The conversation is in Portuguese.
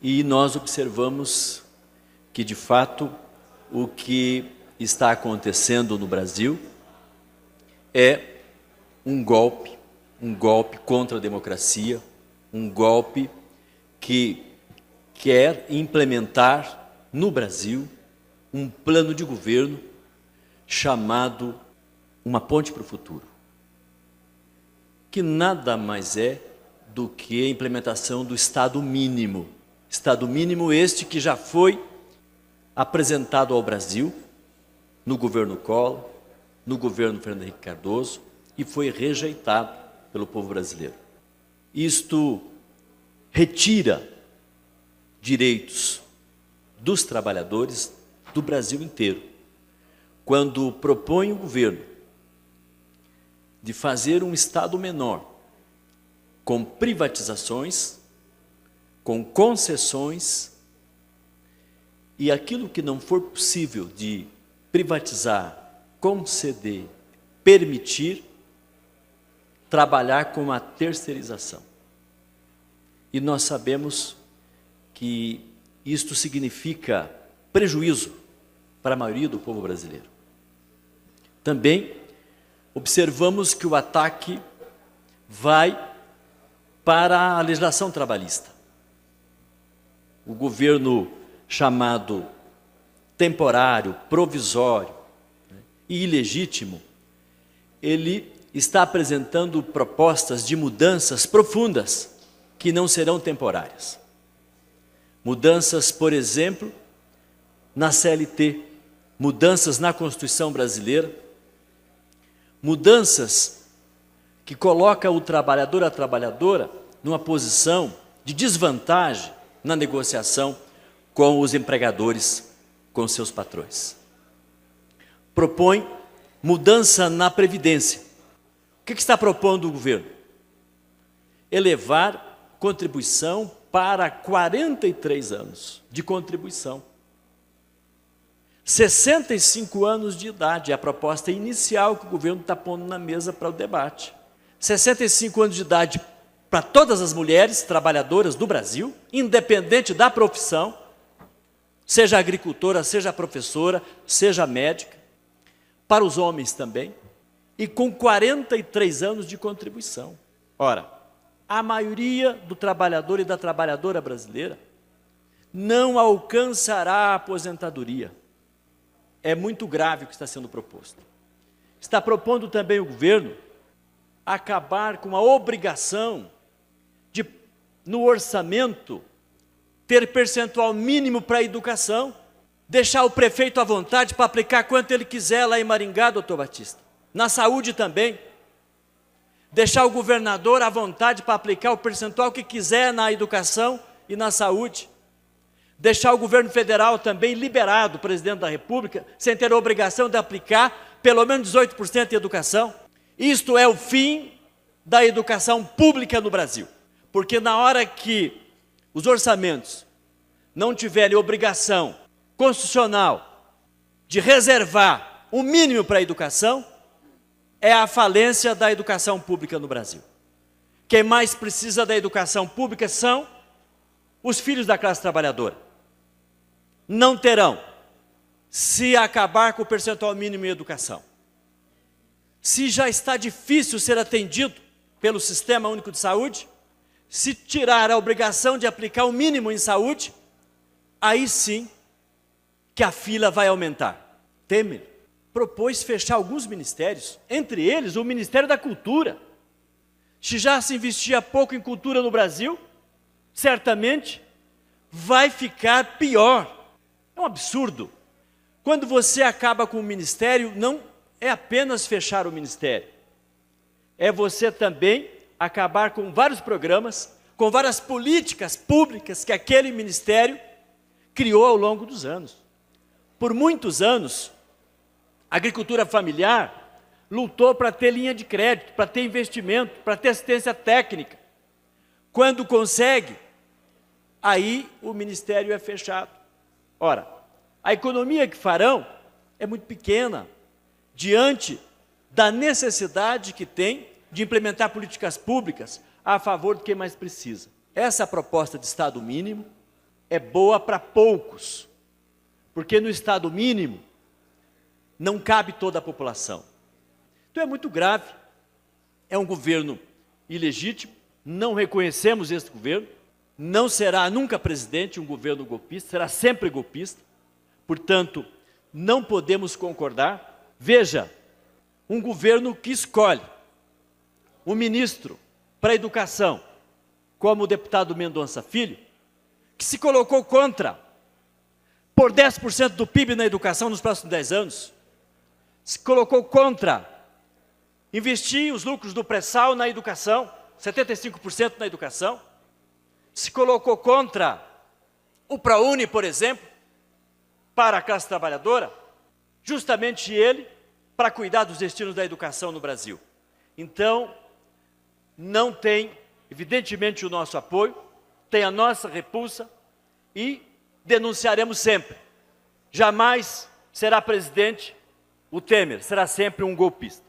e nós observamos que, de fato, o que está acontecendo no Brasil é um golpe contra a democracia, um golpe que quer implementar no Brasil um plano de governo chamado Uma Ponte para o Futuro, que nada mais é do que a implementação do Estado mínimo. Estado mínimo este que já foi apresentado ao Brasil no governo Collor, no governo Fernando Henrique Cardoso, e foi rejeitado pelo povo brasileiro. Isto retira direitos dos trabalhadores do Brasil inteiro, quando propõe o governo de fazer um Estado menor, com privatizações, com concessões, e aquilo que não for possível de privatizar, conceder, permitir, trabalhar com a terceirização. E nós sabemos que isto significa prejuízo para a maioria do povo brasileiro. Também observamos que o ataque vai para a legislação trabalhista. O governo chamado temporário, provisório, e ilegítimo, ele está apresentando propostas de mudanças profundas que não serão temporárias. Mudanças, por exemplo, na CLT, mudanças na Constituição brasileira, mudanças que colocam o trabalhador, a trabalhadora, numa posição de desvantagem na negociação com os empregadores, com seus patrões. Propõe mudança na Previdência. O que está propondo o governo? Elevar contribuição para 43 anos de contribuição. 65 anos de idade é a proposta inicial que o governo está pondo na mesa para o debate. 65 anos de idade para todas as mulheres trabalhadoras do Brasil, independente da profissão, seja agricultora, seja professora, seja médica, para os homens também, e com 43 anos de contribuição. Ora, a maioria do trabalhador e da trabalhadora brasileira não alcançará a aposentadoria. É muito grave o que está sendo proposto. Está propondo também o governo acabar com a obrigação de, no orçamento, ter percentual mínimo para a educação, deixar o prefeito à vontade para aplicar quanto ele quiser lá em Maringá, doutor Batista. Na saúde também. Deixar o governador à vontade para aplicar o percentual que quiser na educação e na saúde. Deixar o governo federal também liberado, o presidente da República, sem ter a obrigação de aplicar pelo menos 18% em educação. Isto é o fim da educação pública no Brasil. Porque na hora que os orçamentos não tiverem obrigação constitucional de reservar o mínimo para a educação, é a falência da educação pública no Brasil. Quem mais precisa da educação pública são os filhos da classe trabalhadora. Não terão, se acabar com o percentual mínimo em educação. Se já está difícil ser atendido pelo Sistema Único de Saúde, se tirar a obrigação de aplicar o mínimo em saúde, aí sim que a fila vai aumentar. Temer propôs fechar alguns ministérios, entre eles o Ministério da Cultura. Se já se investia pouco em cultura no Brasil, certamente vai ficar pior. É um absurdo. Quando você acaba com o ministério, não é apenas fechar o ministério, é você também acabar com vários programas, com várias políticas públicas que aquele ministério criou ao longo dos anos. Por muitos anos, a agricultura familiar lutou para ter linha de crédito, para ter investimento, para ter assistência técnica. Quando consegue, aí o ministério é fechado. Ora, a economia que farão é muito pequena, diante da necessidade que tem de implementar políticas públicas a favor de quem mais precisa. Essa proposta de Estado mínimo é boa para poucos, porque no Estado mínimo não cabe toda a população. Então é muito grave, é um governo ilegítimo, não reconhecemos esse governo, não será nunca presidente um governo golpista, será sempre golpista, portanto, não podemos concordar. Veja, um governo que escolhe um ministro para a educação, como o deputado Mendonça Filho, que se colocou contra por 10% do PIB na educação nos próximos 10 anos, se colocou contra investir os lucros do pré-sal na educação, 75% na educação, se colocou contra o ProUni, por exemplo, para a classe trabalhadora, justamente ele, para cuidar dos destinos da educação no Brasil. Então, não tem, evidentemente, o nosso apoio, tem a nossa repulsa e denunciaremos sempre. Jamais será presidente o Temer, será sempre um golpista.